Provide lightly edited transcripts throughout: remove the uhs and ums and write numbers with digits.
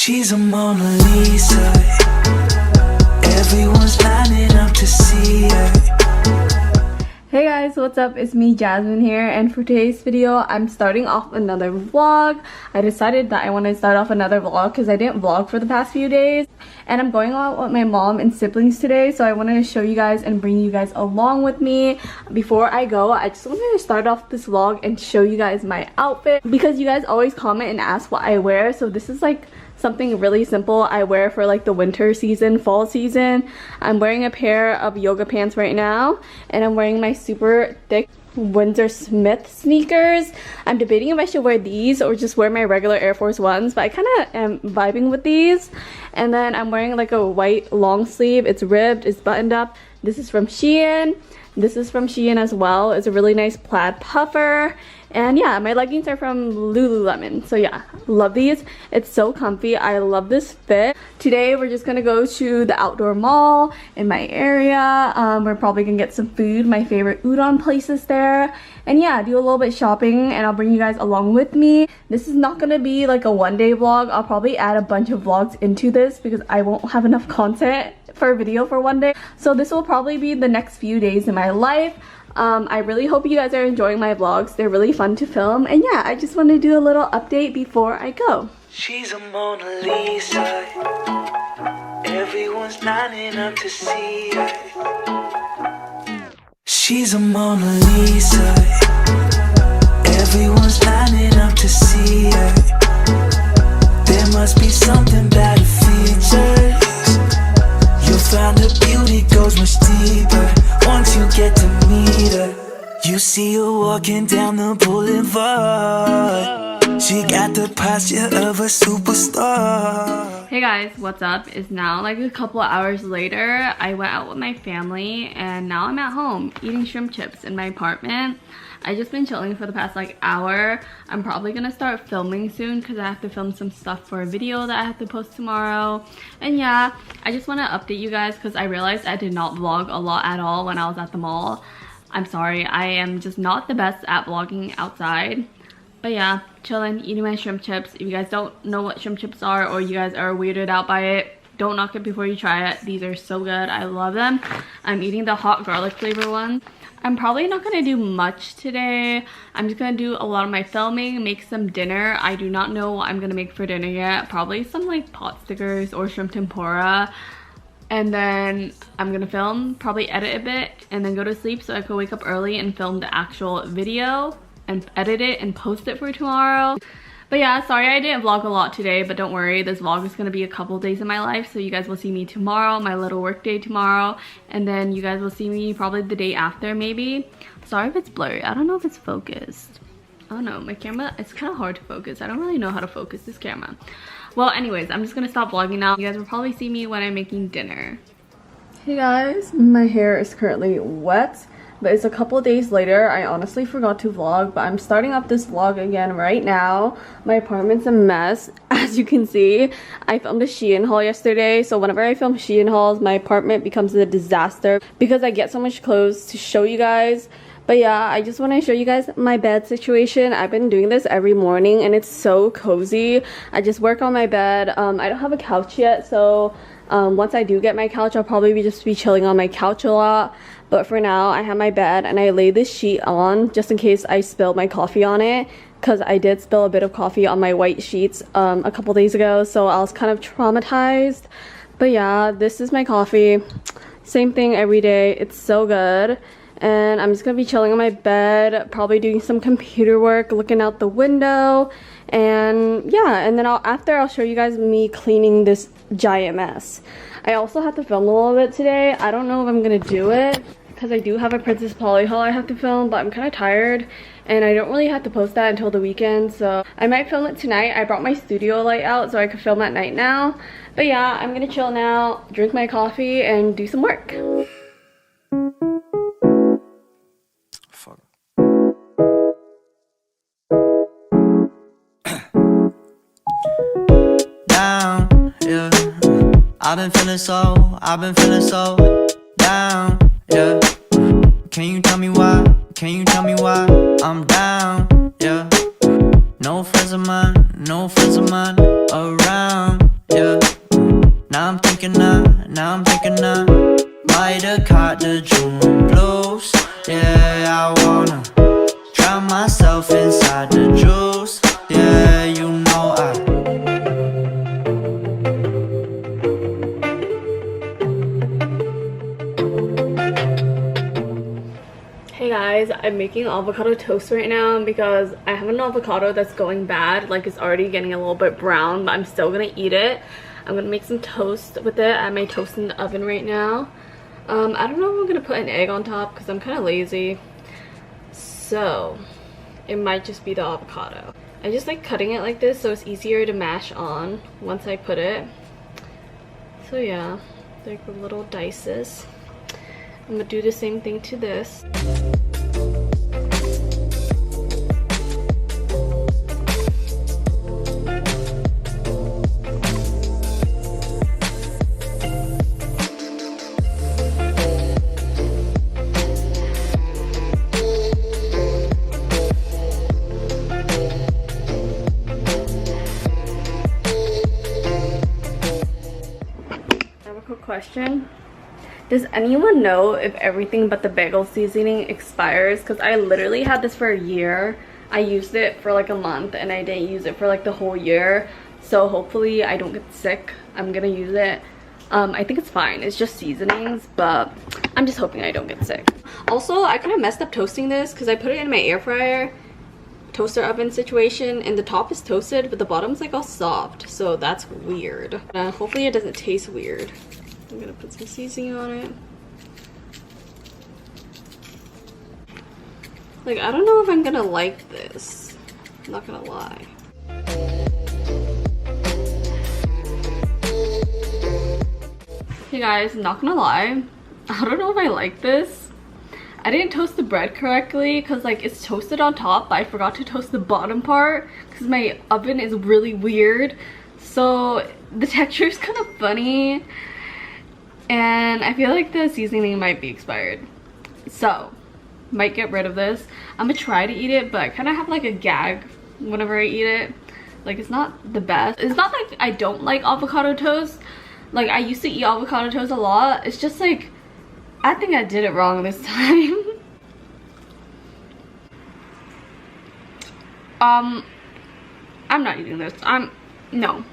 She's a Mona Lisa. Everyone's lining up to see her. Hey guys, what's up? It's me, Jasmine here, and for today's video I'm starting off another vlog. I decided that I want to start off another vlog because I didn't vlog for the past few days, and I'm going out with my mom and siblings today, so I wanted to show you guys and bring you guys along with me. Before I go, I just wanted to start off this vlog and show you guys my outfit because you guys always comment and ask what I wear, so this is like something really simple I wear for like the winter season, fall season. I'm wearing a pair of yoga pants right now, and I'm wearing my super thick Windsor Smith sneakers. I'm debating if I should wear these or just wear my regular Air Force Ones, but I kind of am vibing with these. And then I'm wearing like a white long sleeve. It's ribbed, it's buttoned up. This is from Shein. This is from Shein as well. It's a really nice plaid puffer. And yeah, my leggings are from Lululemon. So yeah, love these. It's so comfy. I love this fit. Today we're just gonna go to the outdoor mall in my area. We're probably gonna get some food, my favorite udon places there. And yeah, do a little bit shopping, and I'll bring you guys along with me. This is not gonna be like a one-day vlog. I'll probably add a bunch of vlogs into this because I won't have enough content for a video for one day. So this will probably be the next few days in my life. I really hope you guys are enjoying my vlogs. They're really fun to film, and yeah, I just want to do a little update before I go. She's a Mona Lisa. Everyone's lining up to see her. She's a Mona Lisa. Everyone's lining up to see her. There must be something about her features. You'll find her beauty goes much deeper once you get to meet her. You see her walking down the boulevard. She got the posture of a superstar. Hey guys, what's up? It's now like a couple of hours later. I went out with my family, and now I'm at home eating shrimp chips in my apartment. I just been chilling for the past like hour. I'm probably gonna start filming soon because I have to film some stuff for a video that I have to post tomorrow. And yeah, I just want to update you guys because I realized I did not vlog a lot at all when I was at the mall. I'm sorry, I am just not the best at vlogging outside. But yeah, chilling, eating my shrimp chips. If you guys don't know what shrimp chips are, or you guys are weirded out by it, don't knock it before you try it. These are so good. I love them. I'm eating the hot garlic flavor one. I'm probably not going to do much today. I'm just going to do a lot of my filming, make some dinner. I do not know what I'm going to make for dinner yet. Probably some like pot stickers or shrimp tempura. And then I'm going to film, probably edit a bit, and then go to sleep so I can wake up early and film the actual video and edit it and post it for tomorrow. But yeah, sorry I didn't vlog a lot today, but don't worry, this vlog is going to be a couple days in my life, so you guys will see me tomorrow, my little work day tomorrow, and then you guys will see me probably the day after maybe. Sorry if it's blurry. I don't know if it's focused. I don't know, my camera, it's kind of hard to focus. I don't really know how to focus this camera. Well, anyways, I'm just going to stop vlogging now. You guys will probably see me when I'm making dinner. Hey guys, my hair is currently wet. But it's a couple days later. I honestly forgot to vlog, but I'm starting up this vlog again right now. My apartment's a mess, as you can see. I filmed a Shein haul yesterday, so whenever I film Shein hauls, my apartment becomes a disaster because I get so much clothes to show you guys. But yeah, I just want to show you guys my bed situation. I've been doing this every morning, and it's so cozy. I just work on my bed. I don't have a couch yet, so once I do get my couch, I'll probably just be chilling on my couch a lot. But for now, I have my bed, and I laid this sheet on just in case I spill my coffee on it, because I did spill a bit of coffee on my white sheets a couple days ago, so I was kind of traumatized. But yeah, this is my coffee. Same thing every day. It's so good. And I'm just gonna be chilling on my bed, probably doing some computer work, looking out the window, and yeah, and then after I'll show you guys me cleaning this giant mess. I also have to film a little bit today. I don't know if I'm gonna do it because I do have a Princess Polly haul I have to film, but I'm kind of tired and I don't really have to post that until the weekend, so I might film it tonight. I brought my studio light out so I could film at night now. But yeah, I'm gonna chill now, drink my coffee, and do some work. I've been feeling so down, yeah. Can you tell me why? Can you tell me why I'm down, yeah. No friends of mine around, I'm making avocado toast right now because I have an avocado that's going bad. Like, it's already getting a little bit brown, but I'm still gonna eat it. I'm gonna make some toast with it. I have my toast in the oven right now. I don't know if I'm gonna put an egg on top because I'm kind of lazy. So it might just be the avocado. I just like cutting it like this so it's easier to mash on once I put it. So yeah, like little dices. I'm gonna do the same thing to this. Question: does anyone know if everything but the bagel seasoning expires? Because I literally had this for a year. I used it for like a month and I didn't use it for like the whole year, so hopefully I don't get sick. I'm gonna use it. I think it's fine, it's just seasonings, but I'm just hoping I don't get sick. Also, I kind of messed up toasting this because I put it in my air fryer toaster oven situation and the top is toasted but the bottom's like all soft, so that's weird. Hopefully it doesn't taste weird. I'm gonna put some seasoning on it. Like, I don't know if I'm gonna like this. I'm not gonna lie. Hey guys, I'm not gonna lie. I don't know if I like this. I didn't toast the bread correctly because like it's toasted on top, but I forgot to toast the bottom part because my oven is really weird. So the texture is kind of funny. And I feel like the seasoning might be expired, so might get rid of this. I'm gonna try to eat it, but I kind of have like a gag whenever I eat it. Like, it's not the best. It's not like I don't like avocado toast. Like, I used to eat avocado toast a lot. It's just like I think I did it wrong this time. I'm not eating this. No.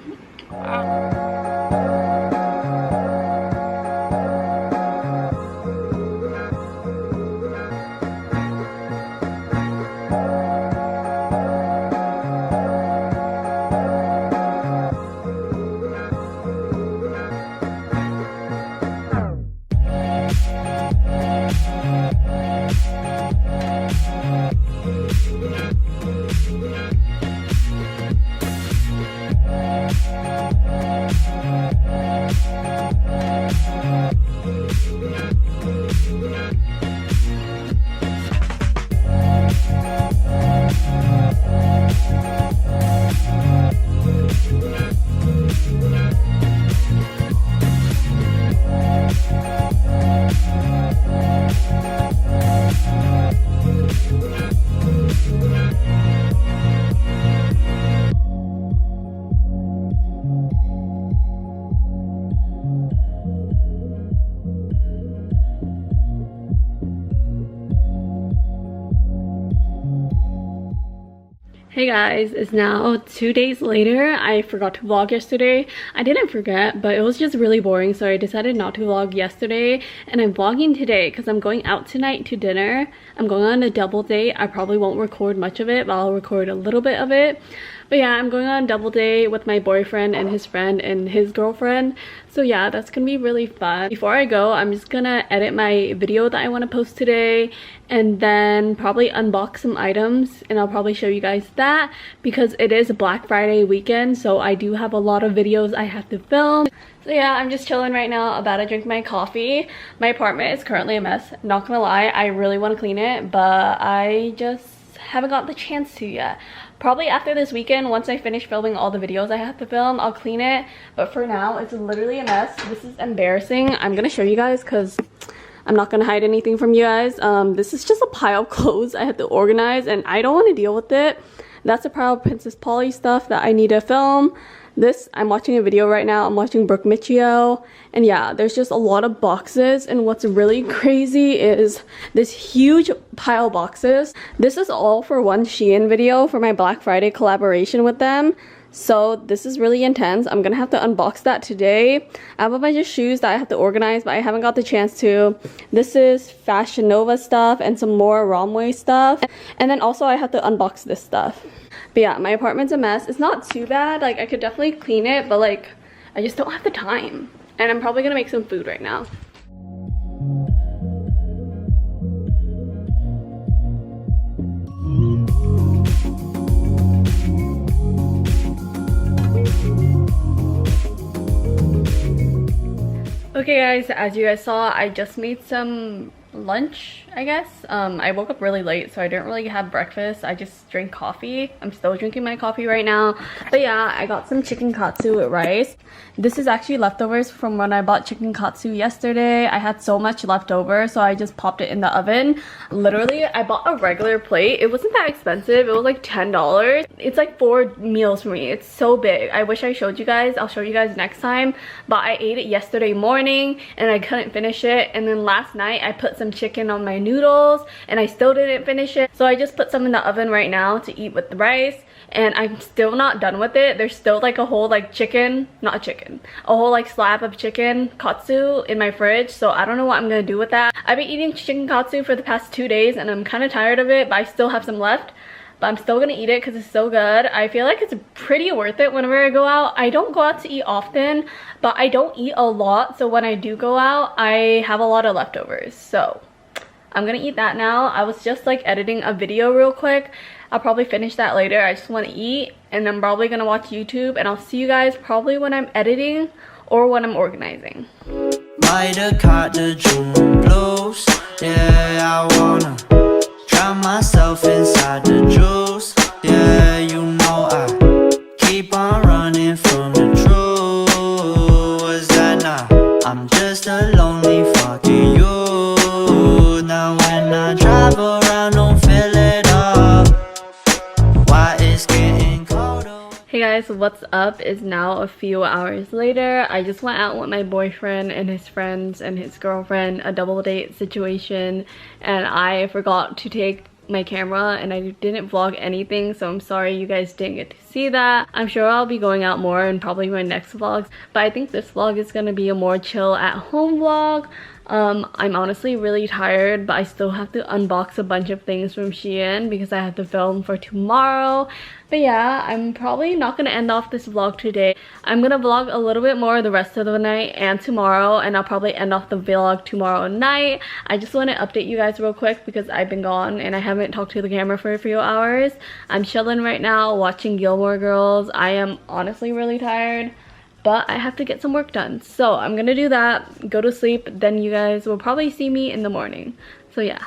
Hey guys, it's now 2 days later. I forgot to vlog yesterday. I didn't forget, but it was just really boring, so I decided not to vlog yesterday, and I'm vlogging today because I'm going out tonight to dinner. I'm going on a double date. I probably won't record much of it, but I'll record a little bit of it. But yeah, I'm going on a double date with my boyfriend and his friend and his girlfriend. So yeah, that's gonna be really fun. Before I go, I'm just gonna edit my video that I want to post today and then probably unbox some items, and I'll probably show you guys that because it is Black Friday weekend, so I do have a lot of videos I have to film. So yeah, I'm just chilling right now, about to drink my coffee. My apartment is currently a mess, not gonna lie. I really want to clean it, but I just haven't got the chance to yet. Probably after this weekend, once I finish filming all the videos I have to film, I'll clean it. But for now, it's literally a mess. This is embarrassing. I'm gonna show you guys because I'm not gonna hide anything from you guys. This is just a pile of clothes I have to organize, and I don't want to deal with it. That's a pile of Princess Polly stuff that I need to film. This, I'm watching a video right now. I'm watching Brooke Michio, and yeah, there's just a lot of boxes, and what's really crazy is this huge pile of boxes. This is all for one Shein video for my Black Friday collaboration with them. So this is really intense. I'm gonna have to unbox that today. I have a bunch of shoes that I have to organize, but I haven't got the chance to. This is Fashion Nova stuff and some more Romway stuff. And then also I have to unbox this stuff. But yeah, my apartment's a mess. It's not too bad. Like, I could definitely clean it, but like, I just don't have the time. And I'm probably gonna make some food right now. Okay guys, as you guys saw, I just made some lunch, I guess. I woke up really late, so I didn't really have breakfast. I just drank coffee. I'm still drinking my coffee right now. But yeah, I got some chicken katsu with rice. This is actually leftovers from when I bought chicken katsu yesterday. I had so much left over, so I just popped it in the oven. Literally, I bought a regular plate. It wasn't that expensive. It was like $10. It's like 4 meals for me. It's so big. I wish I showed you guys. I'll show you guys next time. But I ate it yesterday morning and I couldn't finish it. And then last night, I put some chicken on my noodles and I still didn't finish it. So I just put some in the oven right now to eat with the rice. And I'm still not done with it. There's still like a whole like chicken, not chicken, a whole like slab of chicken katsu in my fridge. So I don't know what I'm gonna do with that. I've been eating chicken katsu for the past 2 days and I'm kind of tired of it, but I still have some left. But I'm still gonna eat it because it's so good. I feel like it's pretty worth it whenever I go out. I don't go out to eat often, but I don't eat a lot. So when I do go out, I have a lot of leftovers. So I'm gonna eat that now. I was just like editing a video real quick. I'll probably finish that later. I just want to eat and I'm probably gonna watch YouTube, and I'll see you guys probably when I'm editing or when I'm organizing. Might have caught the June blues. Yeah, I wanna drown myself inside the juice. Yeah, you know I keep on running from the truth. Was that not? I'm just a lonely fucking you. Now when I drive around, don't fill it up. Why it's getting colder. Hey guys, what's up? It's now a few hours later. I just went out with my boyfriend and his friends and his girlfriend, a double date situation, and I forgot to take my camera and I didn't vlog anything, so I'm sorry you guys didn't get to see that. I'm sure I'll be going out more in probably my next vlogs, but I think this vlog is gonna be a more chill at home vlog. I'm honestly really tired, but I still have to unbox a bunch of things from Shein because I have to film for tomorrow. But yeah, I'm probably not gonna end off this vlog today. I'm gonna vlog a little bit more the rest of the night and tomorrow, and I'll probably end off the vlog tomorrow night. I just want to update you guys real quick because I've been gone and I haven't talked to the camera for a few hours. I'm chilling right now watching Gilmore Girls. I am honestly really tired, but I have to get some work done. So I'm gonna do that, go to sleep, then you guys will probably see me in the morning. So yeah.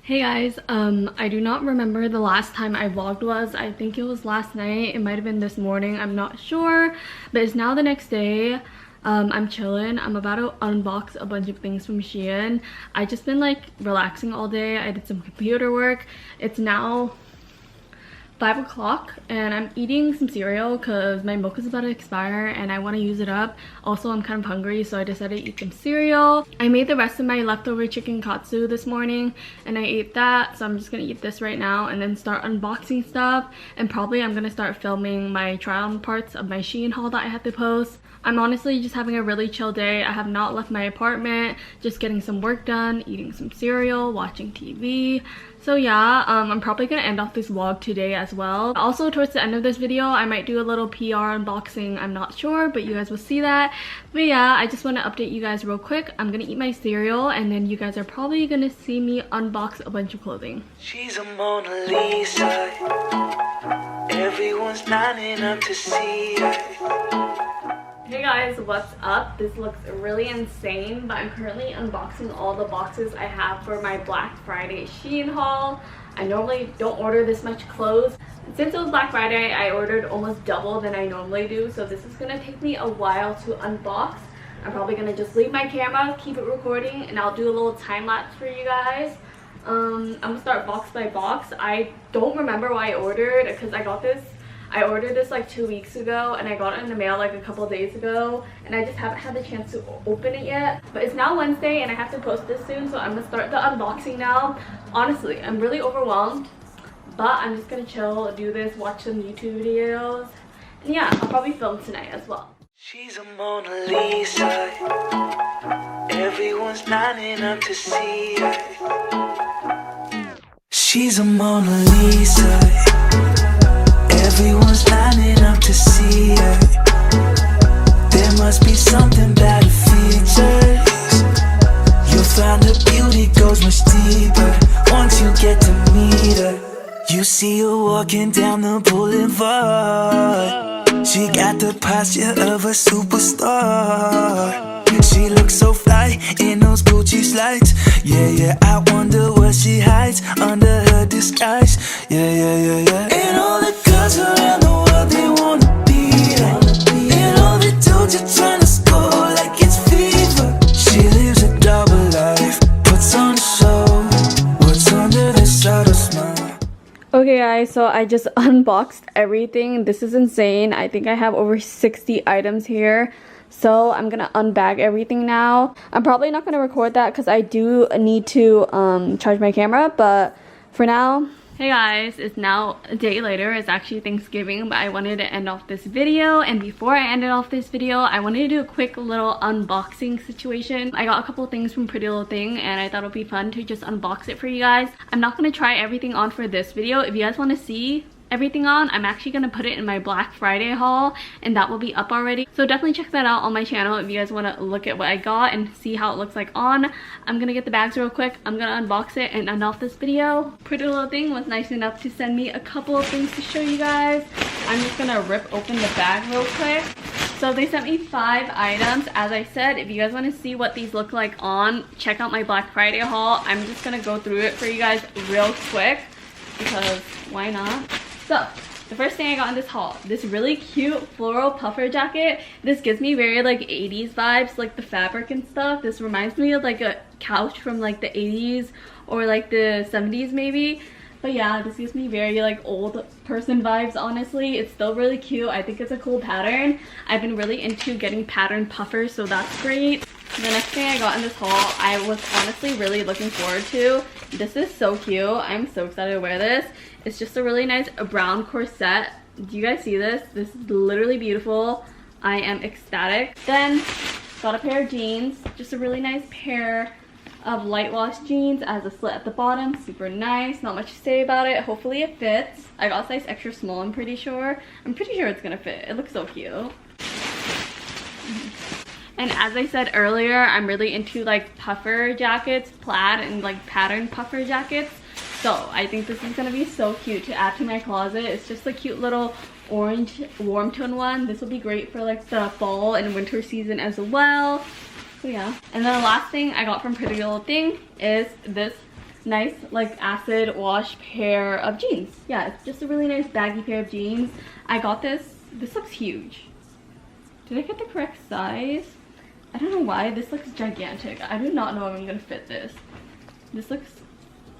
Hey guys, I do not remember the last time I vlogged was. I think it was last night. It might have been this morning. I'm not sure, but it's now the next day. I'm chilling. I'm about to unbox a bunch of things from Shein. I just been like relaxing all day. I did some computer work. It's now 5 o'clock and I'm eating some cereal because my milk is about to expire and I want to use it up. Also, I'm kind of hungry, so I decided to eat some cereal. I made the rest of my leftover chicken katsu this morning and I ate that, so I'm just gonna eat this right now and then start unboxing stuff, and probably I'm gonna start filming my try on parts of my Shein haul that I have to post. I'm honestly just having a really chill day. I have not left my apartment, just getting some work done, eating some cereal, watching TV. So yeah, I'm probably gonna end off this vlog today as well. Also, towards the end of this video, I might do a little PR unboxing. I'm not sure, but you guys will see that. But yeah, I just want to update you guys real quick. I'm gonna eat my cereal and then you guys are probably gonna see me unbox a bunch of clothing. She's a Mona Lisa. Everyone's lining up to see her. Hey guys, what's up? This looks really insane, but I'm currently unboxing all the boxes I have for my Black Friday Shein haul. I normally don't order this much clothes. Since it was Black Friday, I ordered almost double than I normally do, so this is gonna take me a while to unbox. I'm probably gonna just leave my camera, keep it recording, and I'll do a little time lapse for you guys. I'm gonna start box by box. I don't remember what I ordered because I ordered this like 2 weeks ago and I got it in the mail like a couple days ago, and I just haven't had the chance to open it yet. But it's now Wednesday and I have to post this soon, so I'm gonna start the unboxing now. Honestly, I'm really overwhelmed, but I'm just gonna chill, do this, watch some YouTube videos, and yeah, I'll probably film tonight as well. She's a Mona Lisa. Everyone's lining up to see her. She's a Mona Lisa. Everyone's lining up to see her. There must be something about her features. You'll find her beauty goes much deeper once you get to meet her. You see her walking down the boulevard. She got the posture of a superstar. She looks so fly in those Gucci slides. Yeah, yeah, I wonder what she hides under her disguise. Yeah, yeah, yeah, yeah. And all the girls around the world, they wanna be her. And all the dudes are trying to score like it's fever. She lives a double life, puts on a show. What's under this subtle smile? Okay guys, so I just unboxed everything. This is insane. I think I have over 60 items here. So I'm gonna unbag everything now. I'm probably not gonna record that because I do need to charge my camera, but for now. Hey guys, it's now a day later. It's actually Thanksgiving, but I wanted to end off this video, and before I ended off this video, I wanted to do a quick little unboxing situation. I got a couple things from Pretty Little Thing and I thought it would be fun to just unbox it for you guys. I'm not gonna try everything on for this video. If you guys want to see everything on, I'm actually gonna put it in my Black Friday haul, and that will be up already, so definitely check that out on my channel if you guys want to look at what I got and see how it looks like on. I'm gonna get the bags real quick. I'm gonna unbox it and end off this video. Pretty Little Thing was nice enough to send me a couple of things to show you guys. I'm just gonna rip open the bag real quick. So they sent me 5 items. As I said, if you guys want to see what these look like on, check out my Black Friday haul. I'm just gonna go through it for you guys real quick because why not? So, the first thing I got in this haul, this really cute floral puffer jacket. This gives me very like 80s vibes, like the fabric and stuff. This reminds me of like a couch from like the 80s or like the 70s maybe. But yeah, this gives me very like old person vibes, honestly. It's still really cute. I think it's a cool pattern. I've been really into getting pattern puffers, so that's great. The next thing I got in this haul, I was honestly really looking forward to. This is so cute. I'm so excited to wear this. It's just a really nice brown corset. Do you guys see this? This is literally beautiful. I am ecstatic. Then got a pair of jeans. Just a really nice pair of light wash jeans. As a slit at the bottom. Super nice. Not much to say about it. Hopefully it fits. I got a size extra small, I'm pretty sure. I'm pretty sure it's gonna fit. It looks so cute. And as I said earlier, I'm really into like puffer jackets, plaid and like pattern puffer jackets. So I think this is gonna be so cute to add to my closet. It's just a cute little orange warm tone one. This will be great for like the fall and winter season as well. So yeah. And then the last thing I got from Pretty Little Thing is this nice like acid wash pair of jeans. Yeah, it's just a really nice baggy pair of jeans. I got this. This looks huge. Did I get the correct size? I don't know why this looks gigantic. I do not know if I'm gonna fit this. This looks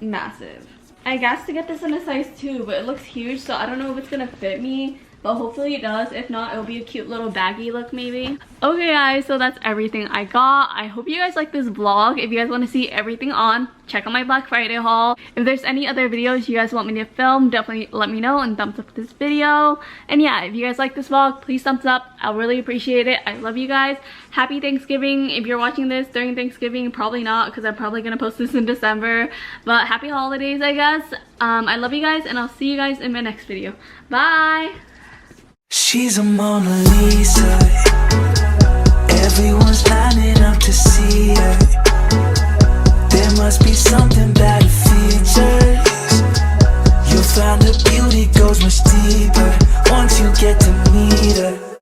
massive. I guess to get this in a size 2, but it looks huge, so I don't know if it's gonna fit me, but hopefully it does. If not, it'll be a cute little baggy look maybe. Okay guys, so that's everything I got. I hope you guys like this vlog. If you guys want to see everything on, check out my Black Friday haul. If there's any other videos you guys want me to film, definitely let me know and thumbs up this video. And yeah, if you guys like this vlog, please thumbs up. I'll really appreciate it. I love you guys. Happy Thanksgiving. If you're watching this during Thanksgiving, probably not because I'm probably gonna post this in December, but happy holidays I guess. I love you guys and I'll see you guys in my next video. Bye. She's a Mona Lisa. Everyone's lining up to see her. There must be something about her features. You'll find her beauty goes much deeper